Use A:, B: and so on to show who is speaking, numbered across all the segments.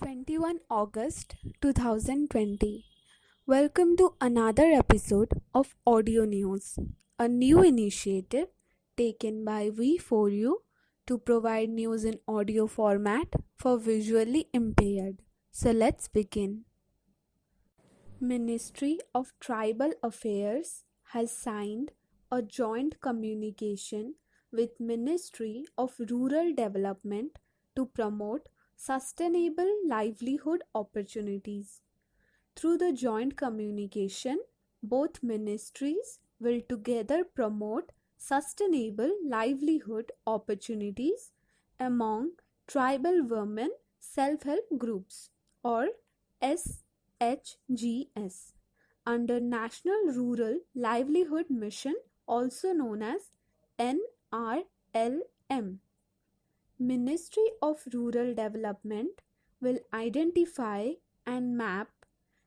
A: 21 August 2020. Welcome to another episode of Audio News, a new initiative taken by We4U to provide news in audio format for visually impaired. So let's begin. Ministry of Tribal Affairs has signed a joint communication with Ministry of Rural Development to promote sustainable livelihood opportunities. Through the joint communication, both ministries will together promote sustainable livelihood opportunities among tribal women self-help groups or SHGS under National Rural Livelihood Mission, also known as NRLM. Ministry of Rural Development will identify and map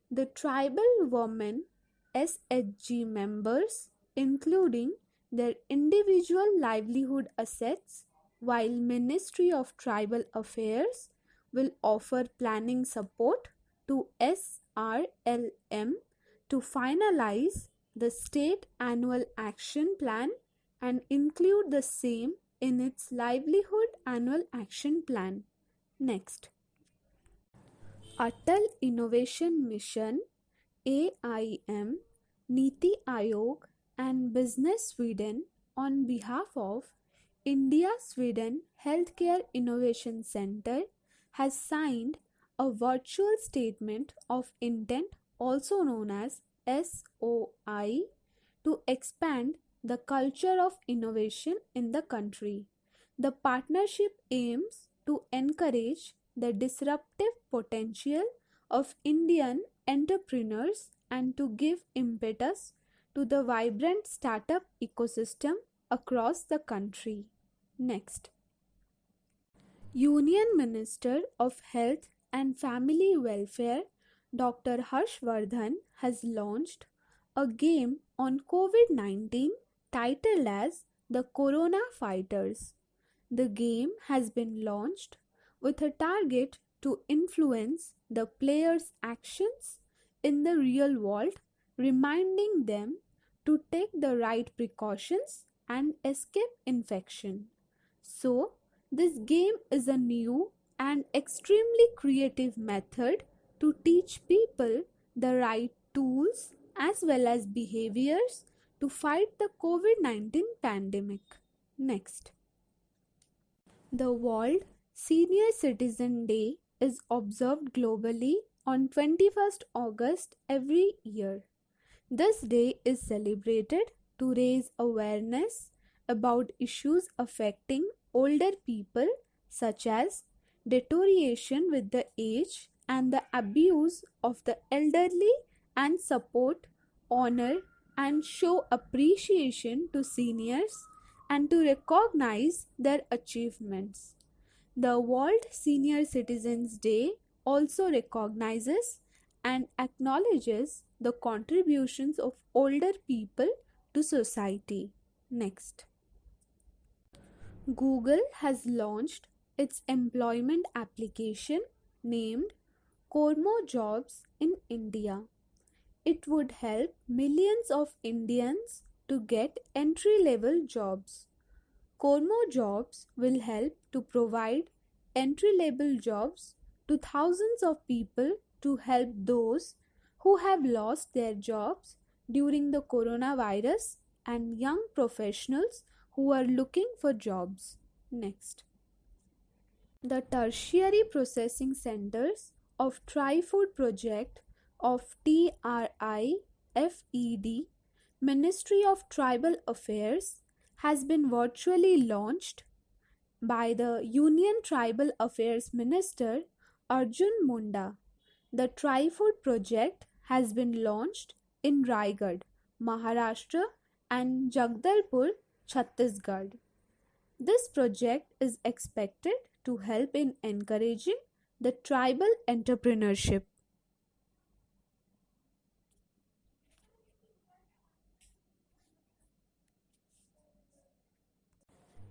A: the tribal women SHG members, including their individual livelihood assets, while Ministry of Tribal Affairs will offer planning support to SRLM to finalize the state annual action plan and include the same in its livelihood annual action plan. Next, Atal Innovation Mission, AIM, Niti Aayog and Business Sweden on behalf of India Sweden Healthcare Innovation Center has signed a virtual statement of intent, also known as SOI, to expand the culture of innovation in the country. The partnership aims to encourage the disruptive potential of Indian entrepreneurs and to give impetus to the vibrant startup ecosystem across the country. Next, Union Minister of Health and Family Welfare Dr. Harshvardhan has launched a game on COVID-19 titled as the Corona Fighters. The game has been launched with a target to influence the players' actions in the real world, reminding them to take the right precautions and escape infection. So, this game is a new and extremely creative method to teach people the right tools as well as behaviors to fight the COVID-19 pandemic. Next, the World Senior Citizen Day is observed globally on 21st August every year. This day is celebrated to raise awareness about issues affecting older people such as deterioration with the age and the abuse of the elderly, and support, honor and show appreciation to seniors and to recognize their achievements. The World Senior Citizens Day also recognizes and acknowledges the contributions of older people to society. Next, Google has launched its employment application named Kormo Jobs in India. It would help millions of Indians to get entry-level jobs. Kormo Jobs will help to provide entry-level jobs to thousands of people to help those who have lost their jobs during the coronavirus and young professionals who are looking for jobs. Next, the tertiary processing centers of Tri-Food Project of TRIFED, Ministry of Tribal Affairs, has been virtually launched by the Union Tribal Affairs Minister Arjun Munda. The Tri-Food Project has been launched in Raigad, Maharashtra and Jagdalpur, Chhattisgarh. This project is expected to help in encouraging the tribal entrepreneurship.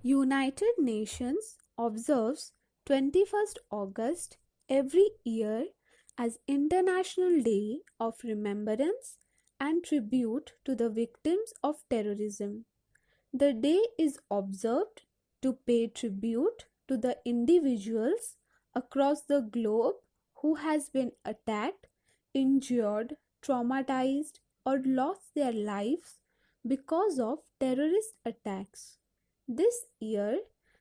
A: United Nations observes 21st August every year as International Day of Remembrance and Tribute to the Victims of Terrorism. The day is observed to pay tribute to the individuals across the globe who has been attacked, injured, traumatized or lost their lives because of terrorist attacks. This year,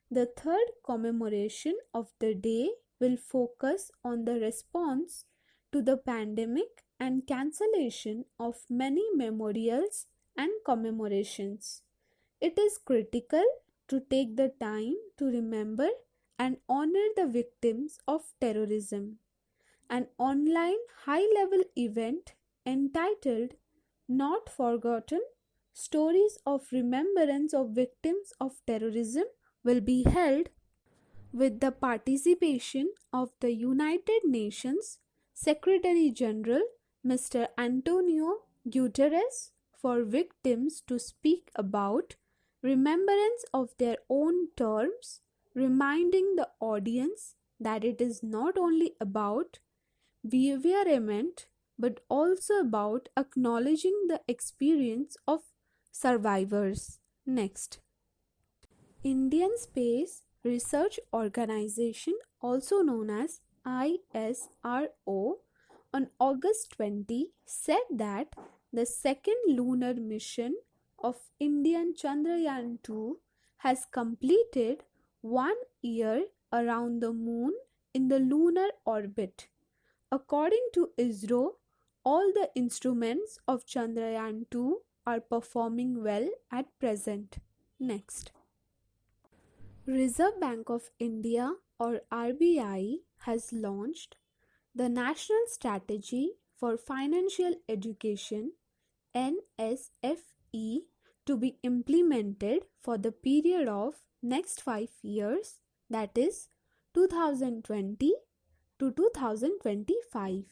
A: the third commemoration of the day will focus on the response to the pandemic and cancellation of many memorials and commemorations. It is critical to take the time to remember and honor the victims of terrorism. An online high level event entitled Not Forgotten Stories of Remembrance of Victims of Terrorism will be held with the participation of the United Nations Secretary General Mr. Antonio Guterres for victims to speak about remembrance of their own terms, reminding the audience that it is not only about bereavement but also about acknowledging the experience of survivors. Next, Indian Space Research Organization, also known as ISRO, on August 20 said that the second lunar mission of Indian Chandrayaan 2 has completed 1 year around the moon in the lunar orbit. According to ISRO, all the instruments of Chandrayaan 2 are performing well at present. Next. Reserve Bank of India or RBI has launched the National Strategy for Financial Education NSFE to be implemented for the period of next 5 years, that is 2020 to 2025.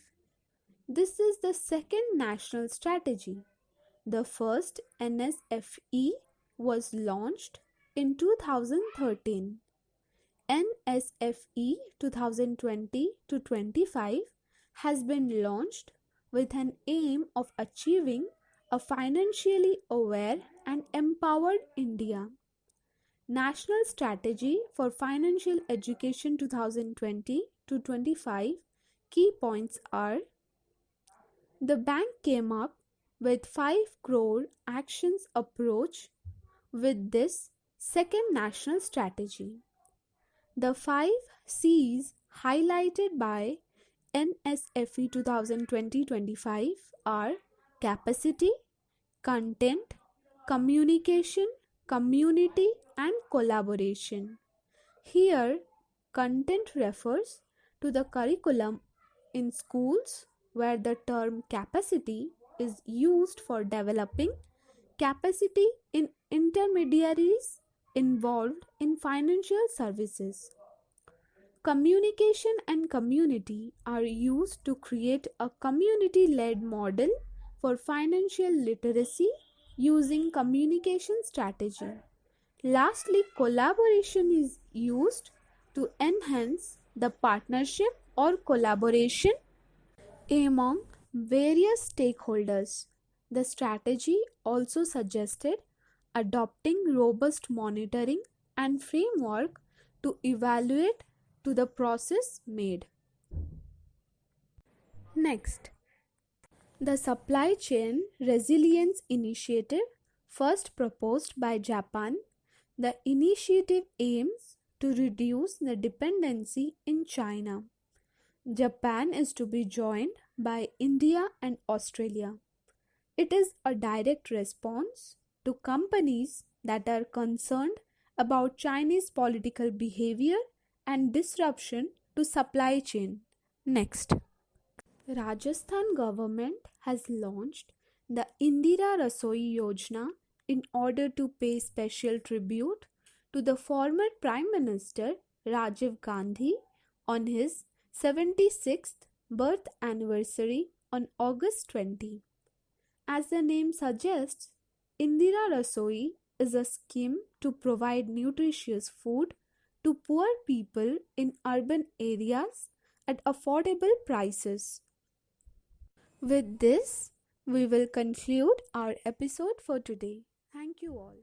A: This is the second national strategy. The first NSFE was launched in 2013. NSFE 2020 to 25 has been launched with an aim of achieving a financially aware and empowered India. National Strategy for Financial Education 2020 to 25 key points are: the bank came up with 5 crore actions approach with this second national strategy. The 5 C's highlighted by NSFE 2020-25 are capacity, content, communication, community and collaboration. Here, content refers to the curriculum in schools where the term capacity is used for developing capacity in intermediaries involved in financial services. Communication and community are used to create a community-led model for financial literacy using communication strategy. Lastly, collaboration is used to enhance the partnership or collaboration among various stakeholders. The strategy also suggested adopting robust monitoring and framework to evaluate to the process made. Next, the Supply Chain Resilience Initiative, first proposed by Japan. The initiative aims to reduce the dependency in China. Japan is to be joined by India and Australia. It is a direct response to companies that are concerned about Chinese political behavior and disruption to supply chain. Next, Rajasthan government has launched the Indira Rasoi Yojana in order to pay special tribute to the former Prime Minister Rajiv Gandhi on his 76th birth anniversary on August 20. As the name suggests, Indira Rasoi is a scheme to provide nutritious food to poor people in urban areas at affordable prices. With this, we will conclude our episode for today. Thank you all.